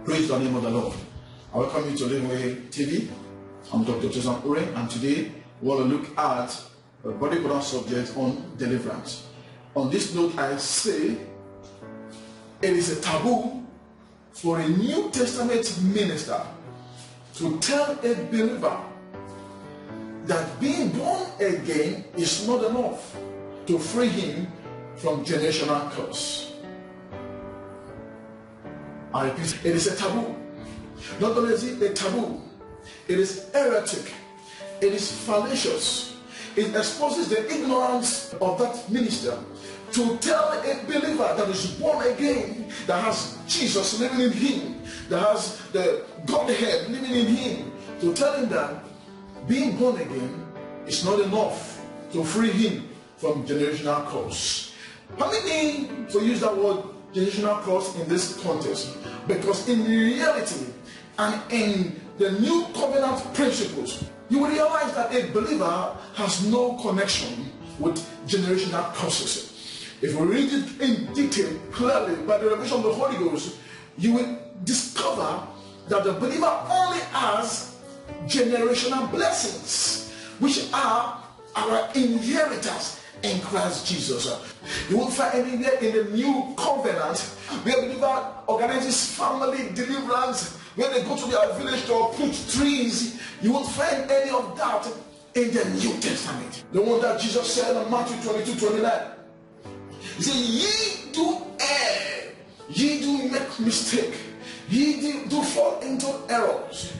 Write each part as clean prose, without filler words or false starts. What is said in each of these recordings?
Praise the name of the Lord. I welcome you to Living Way TV. I'm Dr. Joseph Ure, and today we want to look at a body program subject on deliverance. On this note, I say it is a taboo for a New Testament minister to tell a believer that being born again is not enough to free him from generational curse. I repeat, it is a taboo. Not only is it a taboo, it is heretic, it is fallacious. It exposes the ignorance of that minister to tell a believer that is born again, that has Jesus living in him, that has the Godhead living in him, to tell him that being born again is not enough to free him from generational curse. Permit me to use that word generational curse in this context, because in reality and in the new covenant principles, you will realize that a believer has no connection with generational curses. If we read it in detail clearly by the revelation of the Holy Ghost, you will discover that the believer only has generational blessings, which are our inheritance in Christ Jesus. You won't find anywhere in the new covenant where a believer organizes family deliverance, where they go to their village to uproot trees. You won't find any of that in the New Testament. The one that Jesus said in Matthew 22:29. He said, ye do err, ye do make mistake, ye do fall into errors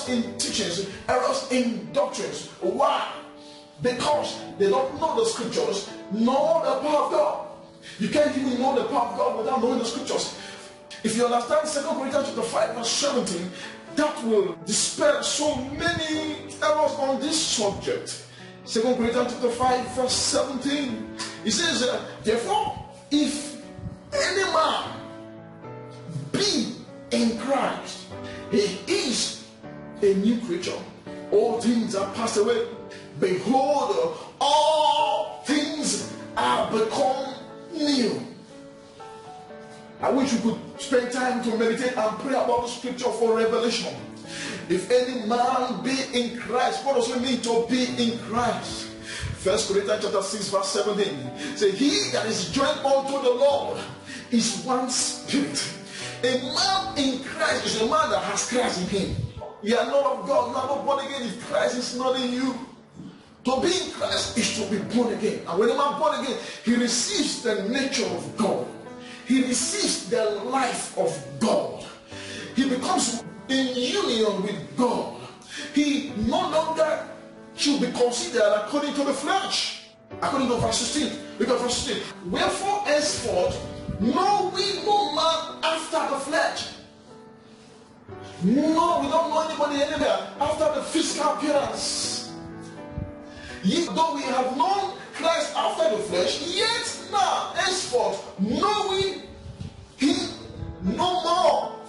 in teachings, errors in doctrines. Why? Because they don't know the scriptures, nor the power of God. You can't even know the power of God without knowing the scriptures. If you understand 2 Corinthians chapter 5 verse 17, that will dispel so many errors on this subject. 2 Corinthians chapter 5 verse 17, it says, therefore, if any man be in Christ, he is a new creature. All things are passed away. Behold, all things are become new. I wish you could spend time to meditate and pray about the scripture for revelation. If any man be in Christ, what does it mean to be in Christ? 1 Corinthians chapter 6 verse 17 say, he that is joined unto the Lord is one spirit. A man in Christ is a man that has Christ in him. You are not of God, you are not born again if Christ is not in you. To be in Christ is to be born again. And when a man born again, he receives the nature of God. He receives the life of God. He becomes in union with God. He no longer should be considered according to the flesh. According to verse 16. Look at verse 16. Wherefore henceforth know we no man after the flesh. No, we don't know anybody anywhere after the physical appearance. Yet though we have known Christ after the flesh, yet now henceforth knowing him no more.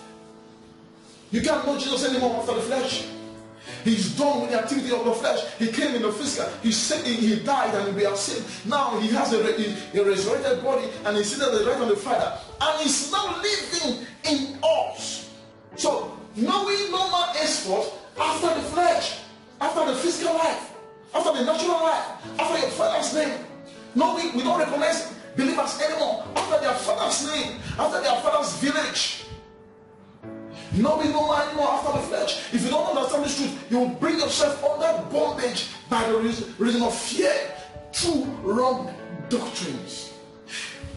You can't know Jesus anymore after the flesh. He's done with the activity of the flesh. He came in the physical. He died and we are saved. Now he has a resurrected body and he's seated at the right hand of the Father. And he's now living in us. So knowing no man henceforth after the flesh, after the physical life, after the natural life, after your father's name. No, we don't recognize believers anymore after their father's name, after their father's village. No, we don't know anymore after the flesh. If you don't understand this truth, you will bring yourself under bondage by the reason of fear through wrong doctrines.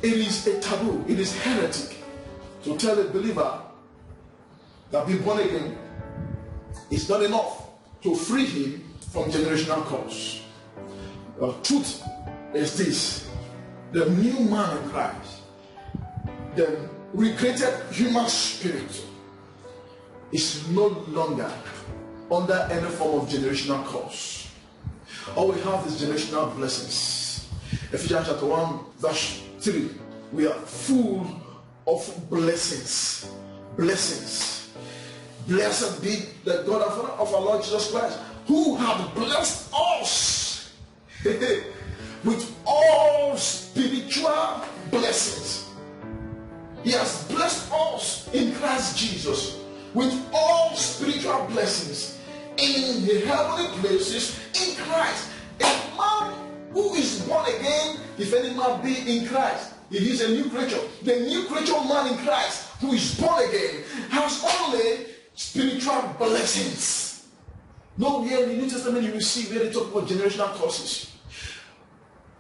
It is a taboo, it is heretic to tell a believer that being born again is not enough to free him from generational curse. The truth is this: the new man in Christ, the recreated human spirit, is no longer under any form of generational curse. All we have is generational blessings. Ephesians chapter 1 verse 3, we are full of blessings. Blessings. Blessed be the God and Father of our Lord Jesus Christ, who have blessed us with all spiritual blessings He has blessed us in Christ Jesus with all spiritual blessings in the heavenly places in Christ. A man who is born again, if any man be in Christ, it is a new creature. The new creature man in Christ who is born again has only spiritual blessings. Nowhere in the New Testament you will see where they talk about generational curses.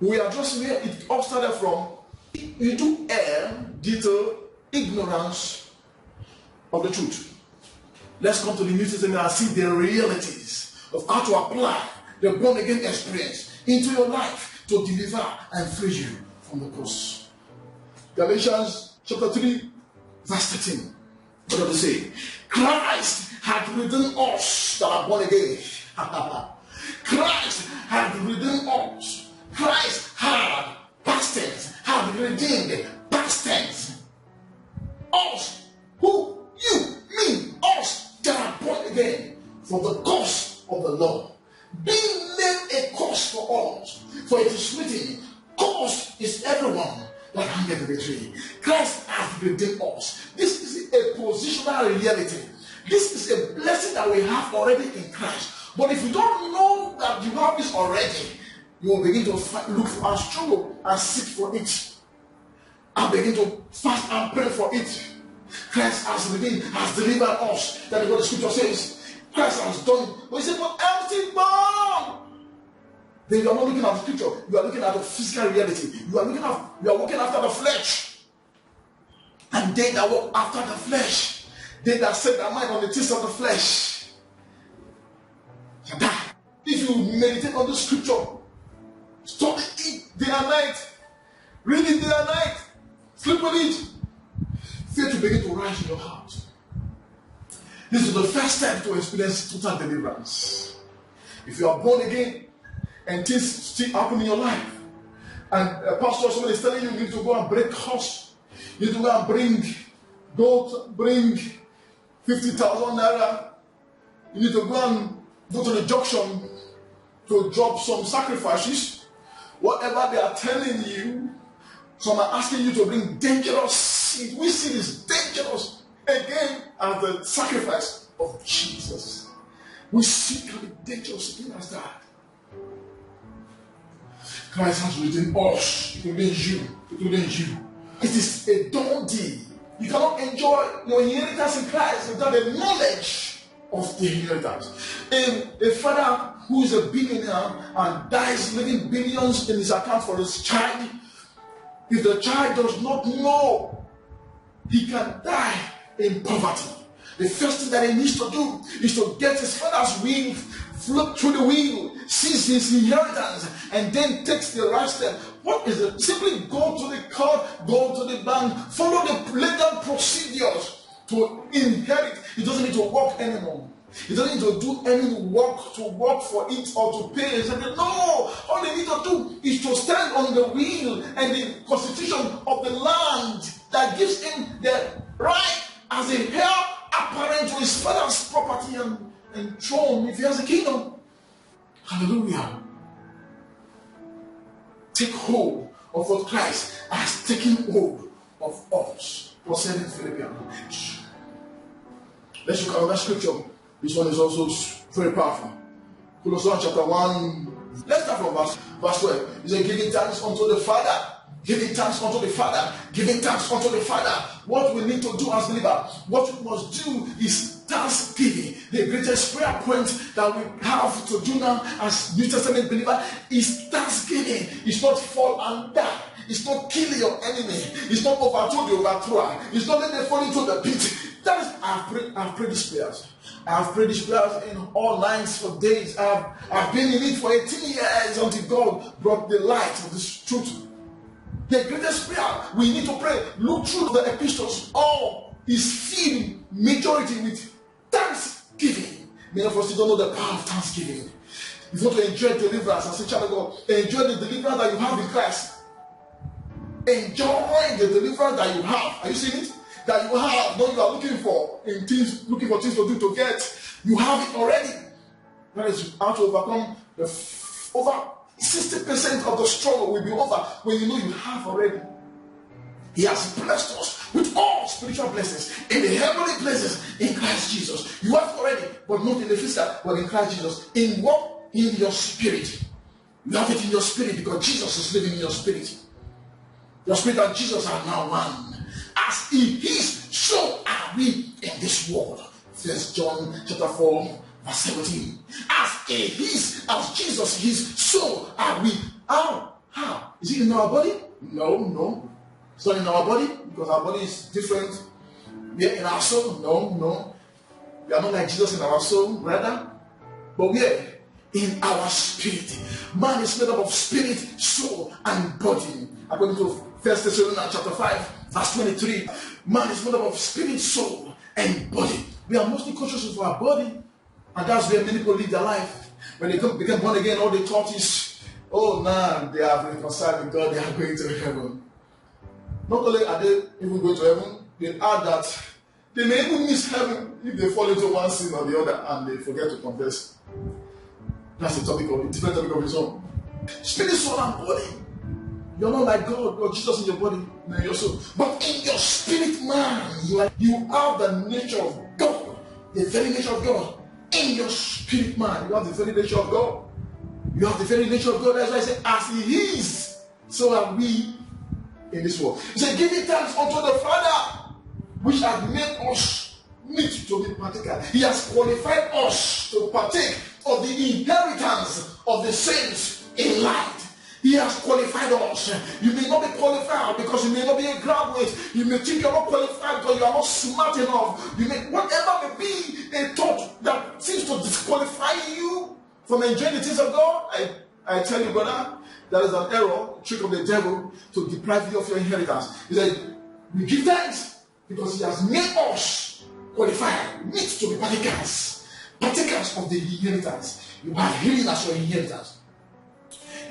We are just where it all started from. You do err due to ignorance of the truth. Let's come to the New Testament and see the realities of how to apply the born again experience into your life to deliver and free you from the curse. Galatians chapter 3, verse 13. What does it say? Christ had redeemed us that are born again. Christ had redeemed us. Christ had, past tense, had redeemed, past tense. Us, who? You, me, us that are born again, for the cause of the Lord. Being made a cause for us. For it is written, cause is everyone that hangeth in the tree. Christ has redeemed us. This is a positional reality. This is a blessing that we have already in Christ. But if you don't know that you have this already, you will begin to look for and struggle and seek for it. And begin to fast and pray for it. Christ has redeemed, has delivered us. That is what the scripture says. Christ has done it. But he said, but empty bomb. Then you are not looking at the scripture. You are looking at the physical reality. You are walking after the flesh. And they that walk after the flesh, they that set their mind on the things of the flesh, shall die. If you meditate on the scripture, study it day and night, read it day and night, sleep with it, faith will begin to rise in your heart. This is the first step to experience total deliverance. If you are born again and things still happen in your life, and a pastor or someone is telling you need to go and break horse, you need to go and bring 50,000 naira, you need to go and go to the junction to drop some sacrifices, whatever they are telling you, some are asking you to bring dangerous seed. We see this dangerous again as the sacrifice of Jesus. We see can be dangerous again as that. Christ has redeemed us. It remains you. It remains you. It is a done deal. You cannot enjoy your inheritance in Christ without the knowledge of the inheritance. A father who is a billionaire and dies leaving billions in his account for his child, if the child does not know, he can die in poverty. The first thing that he needs to do is to get his father's will, flip through the will, seize his inheritance, and then takes the right step. What is it? Simply go to the court, go to the bank, follow the legal procedures to inherit. He doesn't need to work anymore. He doesn't need to do any work to work for it or to pay. No, all they need to do is to stand on the will and the constitution of the land that gives him the right as a heir apparent to his father's property and throne if he has a kingdom. Hallelujah. Take hold of what Christ has taken hold of us. Paul said in Philippians. Let's look at that scripture. This one is also very powerful. Colossians chapter 1. Let's start from verse 12. He said, giving thanks unto the Father. Giving thanks unto the Father. Giving thanks unto the Father. What we need to do as believers, what we must do is thanksgiving. The greatest prayer point that we have to do now as New Testament believer is thanksgiving. It's not fall and die. It's not kill your enemy. It's not overthrow the overthrower. It's not let them fall into the pit. That is, I've prayed these prayers. I've prayed these prayers in all nights for days. I've been in it for 18 years until God brought the light of this truth. The greatest prayer we need to pray. Look through the epistles. All is filled majority with thanksgiving. Many of us don't know the power of thanksgiving. If you want to enjoy deliverance as a child of God, enjoy the deliverance that you have in Christ. Enjoy the deliverance that you have. Are you seeing it? That you have, not you are looking for things to do to get. You have it already. That is how to overcome the over 60% of the struggle will be over when you know you have already. He has blessed us with with all spiritual blessings in the heavenly places in Christ Jesus. You have already, but not in the physical, but in Christ Jesus. In what? In your spirit. You have it in your spirit because Jesus is living in your spirit. Your spirit and Jesus are now one. As He is, so are we in this world. 1 John chapter 4, verse 17. As He is, as Jesus is, so are we. How? How? Is it in our body? No. It's not in our body because our body is different. We are in our soul? No. We are not like Jesus in our soul, rather. But we are in our spirit. Man is made up of spirit, soul, and body. According to 1 Thessalonians chapter 5, verse 23. Man is made up of spirit, soul, and body. We are mostly conscious of our body. And that's where many people live their life. When they become born again, all they thought is, oh, now they are reconciled with God, they are going to heaven. Not only are they even going to heaven, they add that they may even miss heaven if they fall into one sin or the other and they forget to confess. That's a different topic of its own. Spirit, soul, and body. You're not like God or Jesus in your body, in your soul. But in your spirit, man, you have the nature of God, the very nature of God. In your spirit, man, you have the very nature of God. You have the very nature of God. That's why I say, as He is, so are we in this world. He said, giving thanks unto the Father, which has made us meet to be partaker. He has qualified us to partake of the inheritance of the saints in light. He has qualified us. You may not be qualified because you may not be a graduate. You may think you're not qualified because you are not smart enough. You may, whatever may be a thought that seems to disqualify you from enjoying the things of God. I tell you, brother, that is an error, a trick of the devil to deprive you of your inheritance. He said, we give thanks because He has made us qualified, meet to be partakers of the inheritance. You have healing as your inheritance.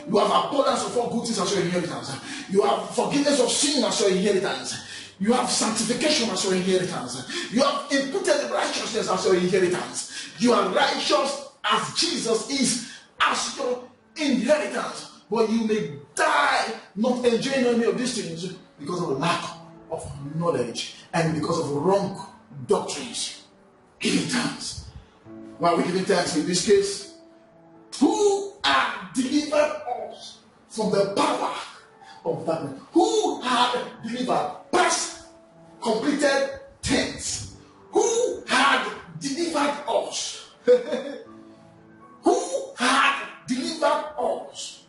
You have abundance of all good things as your inheritance. You have forgiveness of sin as your inheritance. You have sanctification as your inheritance. You have imputed righteousness as your inheritance. You are righteous as Jesus is as your inheritance. But you may die not enjoying any of these things because of a lack of knowledge and because of wrong doctrines. Giving thanks. Why are we giving thanks in this case? Who had delivered us from the power of darkness? Who had delivered past completed tense? Who had delivered us? Who had delivered us?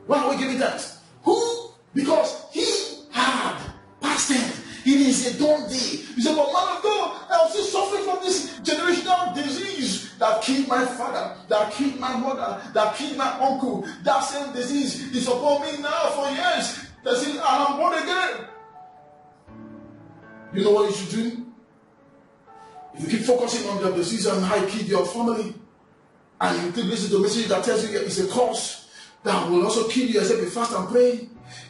Why are we giving thanks? Who? Because He had past tense. It is a done deal. You say, but man of God, I'm still suffering from this generational disease that killed my father, that killed my mother, that killed my uncle. That same disease is upon me now for years. They say, and I'm born again. You know what you should do? If you keep focusing on your disease and how it killed your family, and you keep listening to a message that tells you it's a curse that will also kill you, except you fast and pray,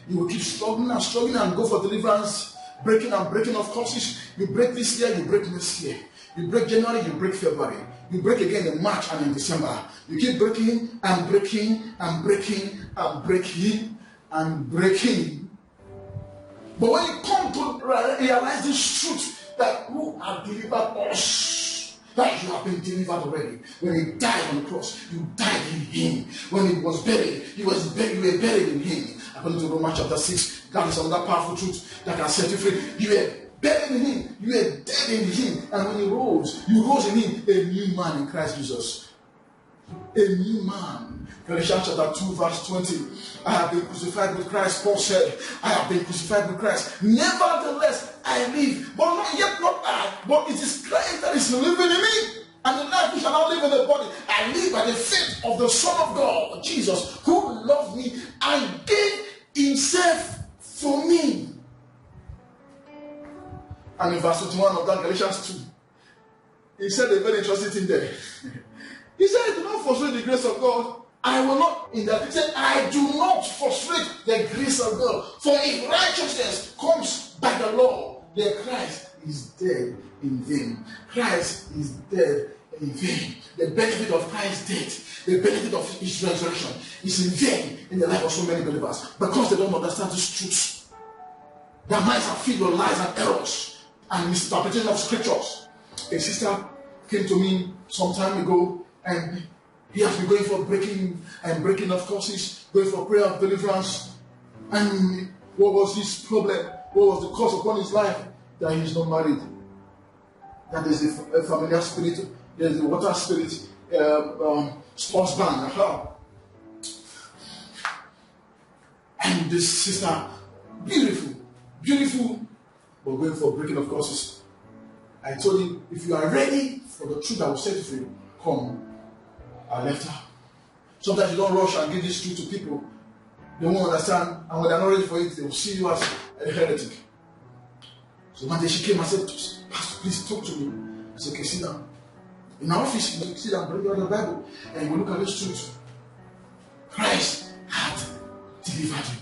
you will keep struggling and go for deliverance. Breaking and breaking of curses. You break this year, you break next year. You break January, you break February. You break again in March and in December. You keep breaking and breaking and breaking and breaking and breaking. But when you come to realize this truth, that who has delivered us, that you have been delivered already. When He died on the cross, you died in Him. When He was buried, you were buried in Him. According to Romans chapter 6, that is another powerful truth that can set you free. You were buried in Him. You were dead in Him. And when He rose, you rose in Him, a new man in Christ Jesus. A new man. Galatians chapter 2, verse 20. I have been crucified with Christ. Paul said, I have been crucified with Christ. Nevertheless, I live. But not yet not I, but it is Christ that is living in me. And the life which I now live in the body, I live by the faith of the Son of God, Jesus, who loved me and gave Himself for me. And in verse 21 of that Galatians 2, he said a very interesting thing there. He said, do not frustrate the grace of God. I will not, in that, he said, I do not frustrate the grace of God. For if righteousness comes by the law, then Christ is dead in vain. Christ is dead in vain. The benefit of Christ's death, the benefit of His resurrection is in vain in the life of so many believers because they don't understand this truth. Their minds are filled with lies and errors and misinterpretation of scriptures. A sister came to me some time ago, and he has been going for breaking of courses, going for prayer of deliverance. And what was his problem? What was the cause upon his life? That he is not married. That is a familiar spirit. There is the water spirit, sports band. And this sister, beautiful, but going for breaking of courses. I told him, if you are ready for the truth that will set you free, come. I left her. Sometimes you don't rush and give this truth to people. They won't understand, and when they're not ready for it, they will see you as a heretic. So one day she came and said, Pastor, please talk to me. I said, okay, sit down. In our office, you sit down, bring out the Bible, and you look at this truth. Christ had delivered you.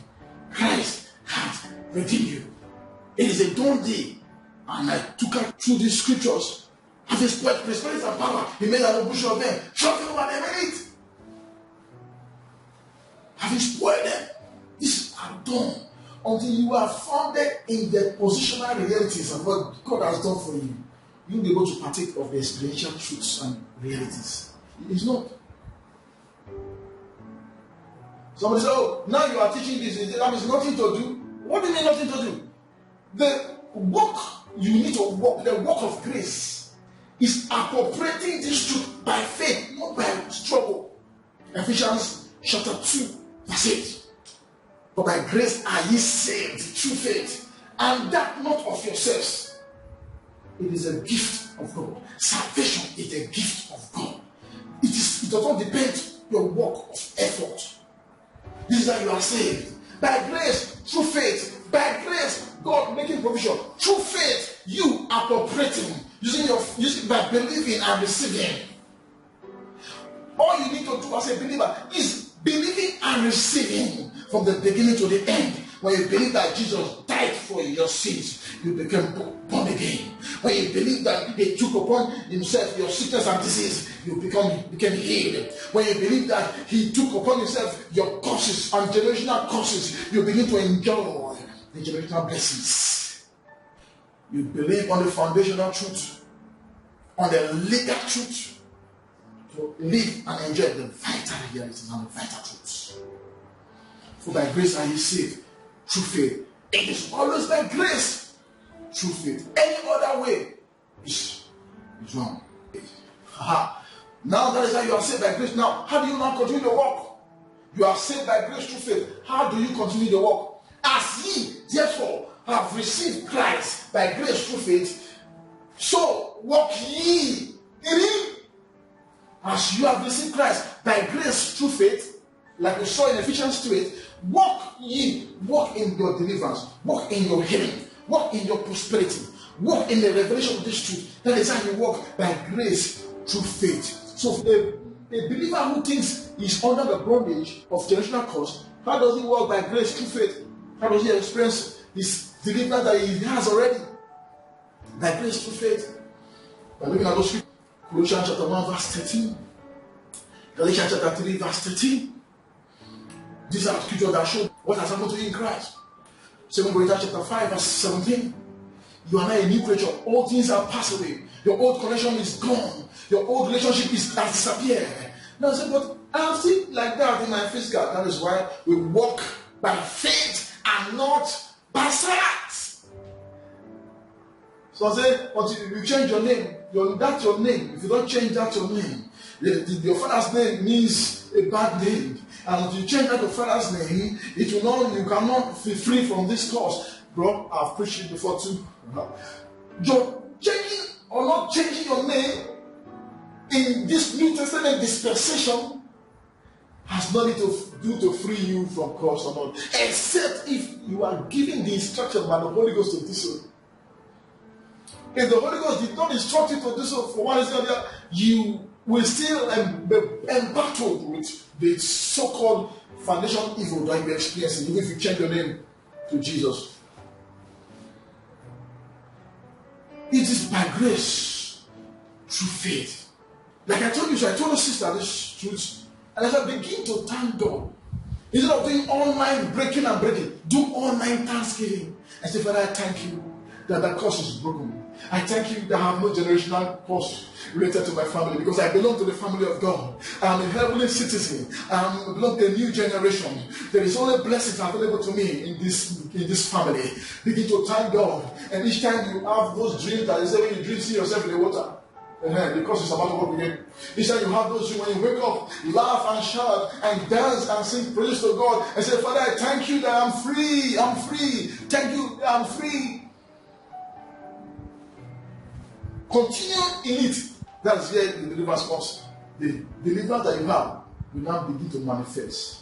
Christ had redeemed you. It is a dawn day. And I took her through these scriptures. Having spoiled principalities and power, he made an ambush of them, shot them over them in it. Having spoiled them, these are done until you are founded in the positional realities of what God has done for you. You'll be able to partake of the experiential truths and realities. It is not. Somebody says, oh, now you are teaching this. That means nothing to do. What do you mean nothing to do? The work you need to walk, the work of grace, is appropriating this truth by faith, not by struggle. Ephesians chapter 2, verse 8. For by grace are ye saved through faith, and that not of yourselves. It is a gift of God. Salvation is a gift of God. It does not depend on your work of effort. This is how you are saved. By grace, through faith. By grace, God making provision. Through faith, you appropriating, using by believing and receiving. All you need to do as a believer is believing and receiving from the beginning to the end. When you believe that Jesus died for your sins, you became born again. When you believe that He took upon Himself your sickness and disease, you became healed. When you believe that He took upon Himself your curses and generational curses, you begin to enjoy the generational blessings. You believe on the foundational truth, on the legal truth, to live and enjoy the vital realities and the vital truths. For by grace are ye saved through faith. It is always by grace through faith. Any other way is wrong. Now that is how you are saved by grace. Now, how do you now continue the walk? You are saved by grace through faith. How do you continue the walk? As ye therefore have received Christ by grace through faith, so walk ye in Him. As you have received Christ by grace through faith, like we saw in Ephesians 2:8, walk ye, walk in your deliverance, walk in your healing, walk in your prosperity, walk in the revelation of this truth. That is how you walk by grace through faith. So a believer who thinks he's under the bondage of generational curse, how does he walk by grace through faith? How does he experience this deliverance that he has already? By grace through faith. By looking at those scriptures, Colossians chapter 1 verse 13, Galatians chapter 3 verse 13. These are scriptures that show what has happened to you in Christ. 2 Corinthians chapter 5 verse 17. You are now a new creature. All things are passed away. Your old connection is gone. Your old relationship has disappeared. Now I say, but I'm still like that in my physical. That is why we walk by faith and not by sight. So I say, until you change your name, that's your name. If you don't change that your name, your father's name means a bad name. And if you change that your father's name, you cannot be free from this curse. Bro, I've preached it before too. You're changing or not changing your name in this New Testament dispensation has nothing to do to free you from curse or not, except if you are given the instruction by the Holy Ghost to do so. If the Holy Ghost did not instruct you to do so for one reason or the other, you will still be embattled with the so-called foundational evil that you're experiencing, even if you change your name to Jesus. It is by grace through faith. Like I told you, so I told a sister this truth, and as I begin to thank God Instead of doing online breaking and breaking, do online thanksgiving. And say, Father, I thank you that that curse is broken. I thank you that I have no generational curse related to my family because I belong to the family of God. I'm a heavenly citizen. I belong to a new generation. There is only blessings available to me in this family. Begin to thank God. And each time you have those dreams that you say when you dream, see yourself in the water. Because it's about to work again. Each time you have those dreams, when you wake up, laugh and shout and dance and sing praise to God and say, Father, I thank you that I'm free. I'm free. Thank you that I'm free. Continue in it. That's where the deliverance comes. The deliverance that you have will now begin to manifest.